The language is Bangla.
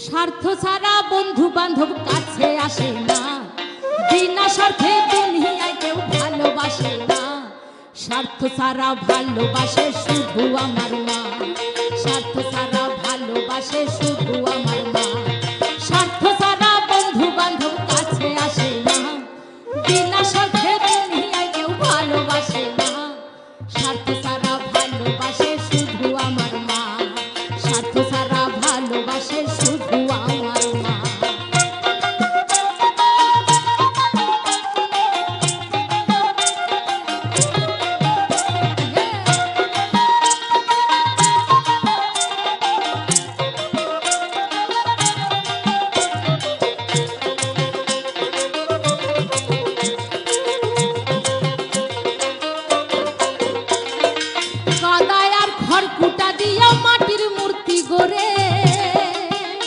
স্বার্থ ছাড়া বন্ধু বান্ধব কাছে আসে না, বিনা স্বার্থে দুনিয়ায় কেউ ভালোবাসে না। স্বার্থ ছাড়া ভালোবাসে শুধু আমার মা, স্বার্থ ছাড়া ভালোবাসে শুধু আমার মা। স্বার্থ ছাড়া বন্ধু বান্ধব কাছে আসে না, বিনা স্বার্থে দুনিয়ায় কেউ ভালোবাসে না। স্বার্থ ছাড়া ভালোবাসে শুধু আমার মা, স্বার্থ ছাড়া ভালোবাসে শুধু আমার মা।